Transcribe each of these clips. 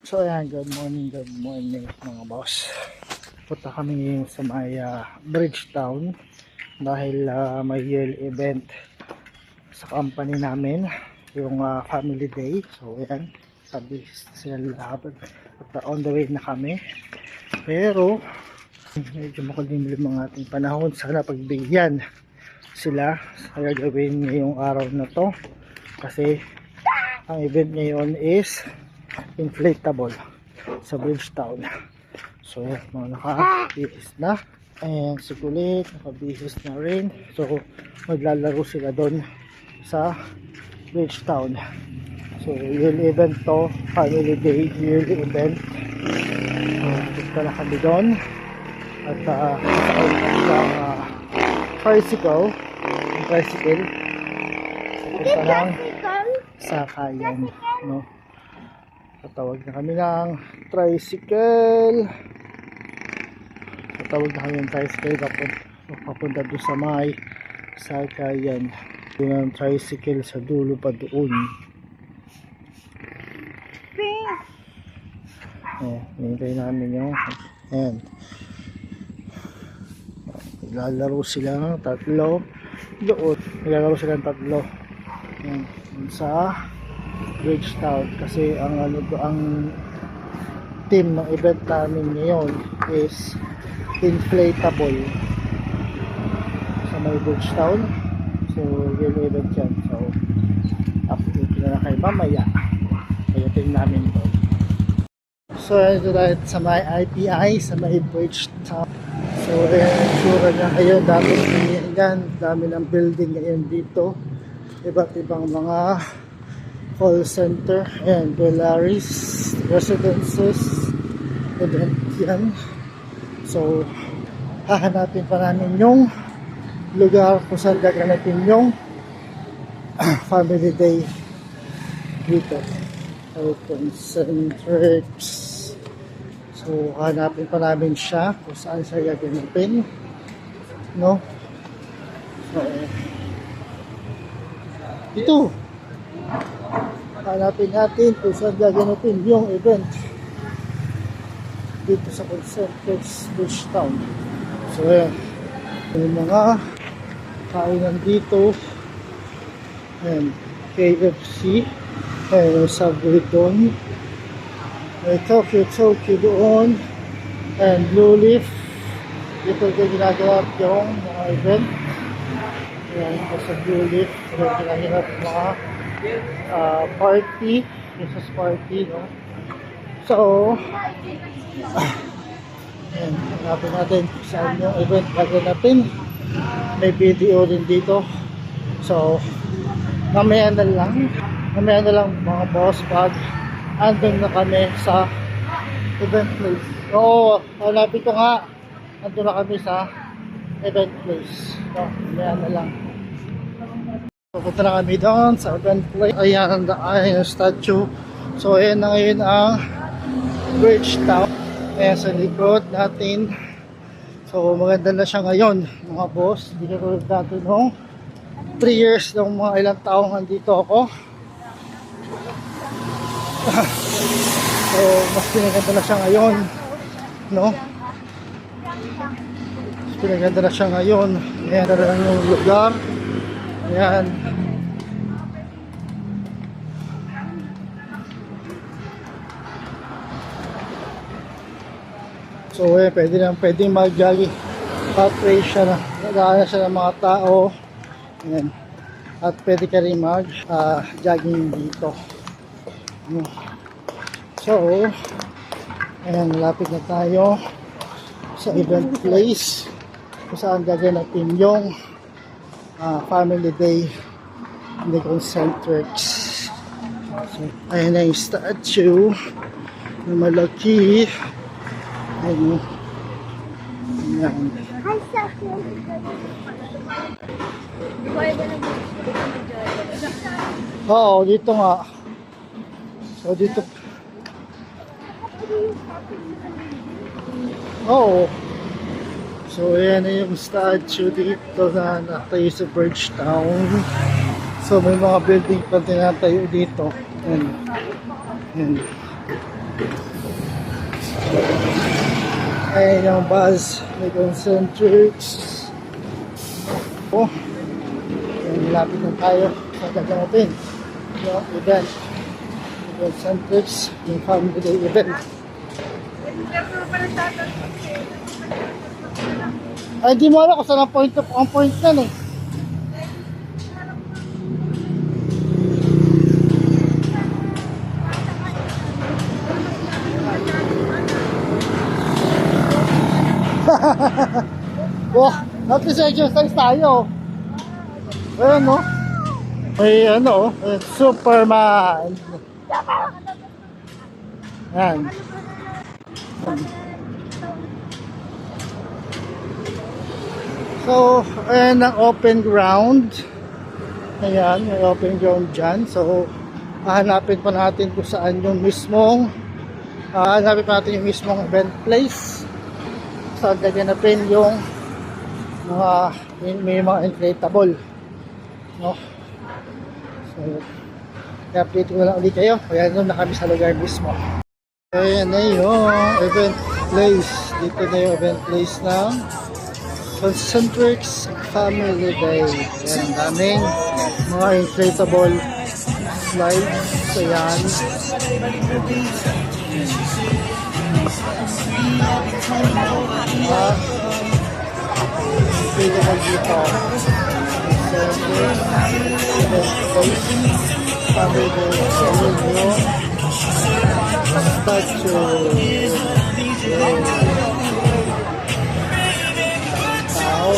So ayan, good morning mga boss. Punta kami ngayon sa may Bridgetown dahil may yearly event sa company namin, yung family day. So ayan, sabi sila lahat at on the way na kami. Pero medyo makulimlim ang ating panahon. Sana pagbigyan sila sa gagawin ngayong araw na to, kasi ang event ngayon is inflatable sa Bridgetown. So yan, mga nakabihis na, and si Kulit nakabihis na rin. So maglalaro sila doon sa Bridgetown. So yearly event to, family day yearly event. Punta na kami doon at sakay kami ng tricycle. Punta lang sa Kayan, no? Tatawag na kami ng tricycle. Papunta doon sa may Sakayan. Doon ang tricycle sa dulo pa doon. Hinintay namin yung ayan. Naglalaro sila ng tatlo doon. Ayan, sa Bridgetown, kasi ang team ng event namin ngayon is inflatable sa may Bridgetown. So yung event yan, so update na kayo mamaya, kaya team namin to. So ito tayo sa may IPI sa may Bridgetown. So ayan yung tsura niya ngayon, dami ng building ngayon dito, iba't ibang mga call center and Bellaris residences event yan. So hahanapin pa namin yung lugar kung saan gaganapin yung family day dito. Open Centrex. So hahanapin pa namin siya kung saan siya gaganapin, no? So dito hanapin natin kung saan gaganapin yung event dito sa Centrex Bridgetown. So ayan, may mga kainan dito, and KFC, and Subway doon, may Tokyo doon, and Blue Leaf. Dito ginagawa yung mga event. Ayan, sa Blue Leaf ginagawa mga party, Christmas party, no? So ayan, hanapin natin saan yung event gaganapin. May video din dito. So mamaya na lang mga boss, pag andun na kami sa event place. Oo, hanapin ko nga, andun na kami sa event place. So mamaya na lang. Pupunta na kami doon sa event place. Ayan ang statue. So ayan na ngayon ang Bridgetown. Ayan sa likod natin. So maganda na siya ngayon mga boss. Hindi ka tulad natin nung 3 years nung mga ilang taong nandito ako. So mas pinaganda na siya ngayon, no? Mas pinaganda na siya ngayon. Ayan na lang yung lugar. Ayan. So pwede mag-jogging pathway siya na. Nagana siya ng mga tao. Ayan. At pwede ka rin mag-jogging dito. So ayan, malapit na tayo sa event place kung saan gaganapin yung family day in the Centrex. So, ayan na yung statue na malaki. Ayan. Ayan. Oo, dito nga. So dito. Oo. So ayan na yung statue dito na natayo sa Bridgetown. So may mga building pa tinatayo dito. Ayan. Ayan. Ayan yung bus, may concentrics. Oh, malapit na tayo sa gaganapin yung event. May concentrics, yung family day event. Ay, di mo alam kung saan ang point na eh. Wow, at least exercise tayo. Ayan no? May ano, Superman. Ayan. So, ayan ang open ground. Ayan, may open ground dyan. So, hahanapin pa natin kung saan yung mismong event place. So, gaganapin yung may mga inflatable, no? So, i-update ko na lang ulit kayo. Ayan, doon na kami sa lugar mismo. Ayan na yung event place. Dito na yung event place ng Concentrics Family Day. Ayan, daming mga inflatable slides. Ayan. Pwede mo dito. Family Day. Ayan yung statue. Tao.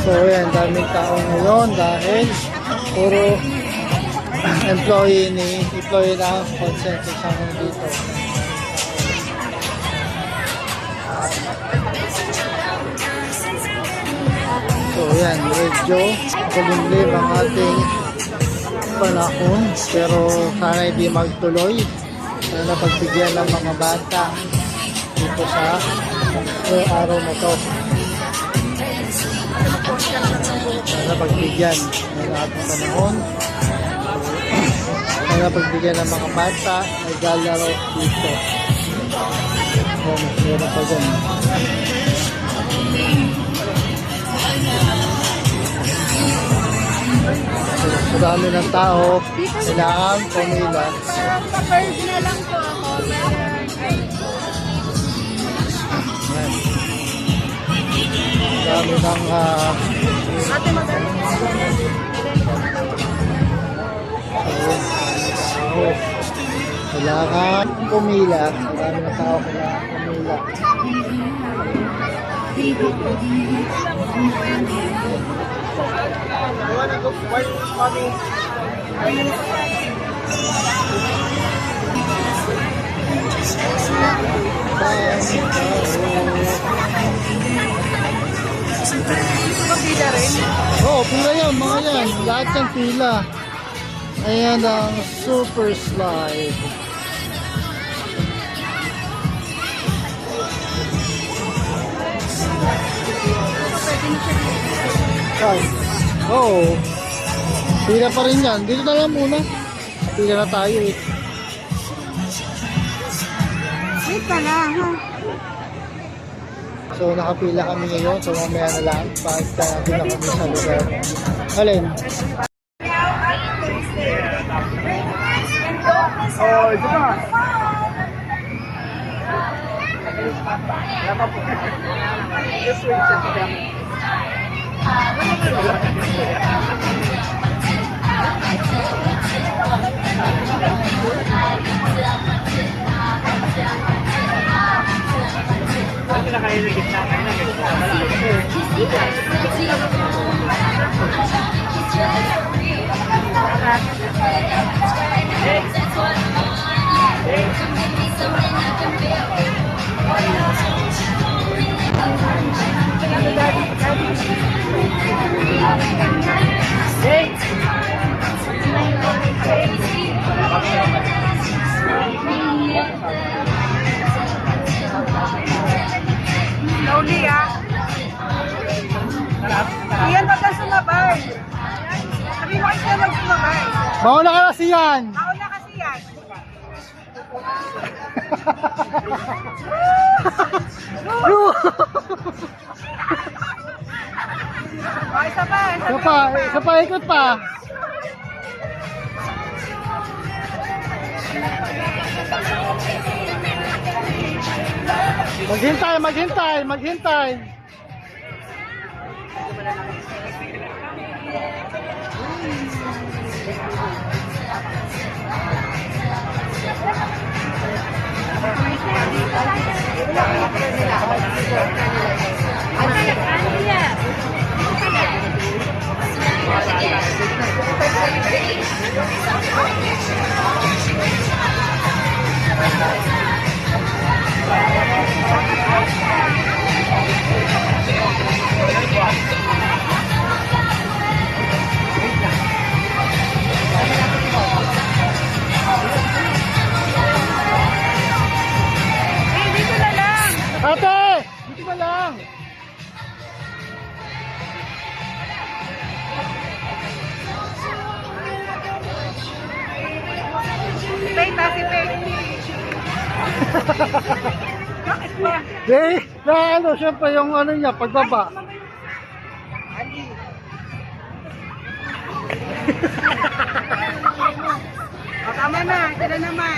So yan, daming tao ngayon dahil puro employee na concentric sa akin dito. So yan, medyo kulimlim ang ating panahon, pero sana hindi magtuloy. Sana pagbigyan ng mga bata dito sa araw na to. Sana pagbigyan ng ating panahon. Sana pagbigyan ng mga bata ay galaro dito. Meron pa dyan. So, dami ng tao. Kailangan pumila. Pa-first na lang po ako. Ayan. Dami ng Ate, magaling. kailangan pumila. Dami ng tao kailangan pumila. Pila rin. Oo, pila yan, mga yan. Lahat ng pila. Ayan ang super slide. Oo. Pila pa rin yan. Dito na lang muna. Pila na tayo eh. Wait ka lang, ha? So nakapila kami ngayon. So mamaya na lang. Pagka natin na kami sa lugar. Alin? Oh, ito pa. Just wait for them. Mauna ka na siyan. Mauna kasi yan. O, isa pa. Isa pa, ikot pa. Maghintay. Dito na lang. Ate, dito na lang. Pay, pay. Bakit ba? Ano, syempre yung ano niya, pagbaba. O, tama na. Ito na naman.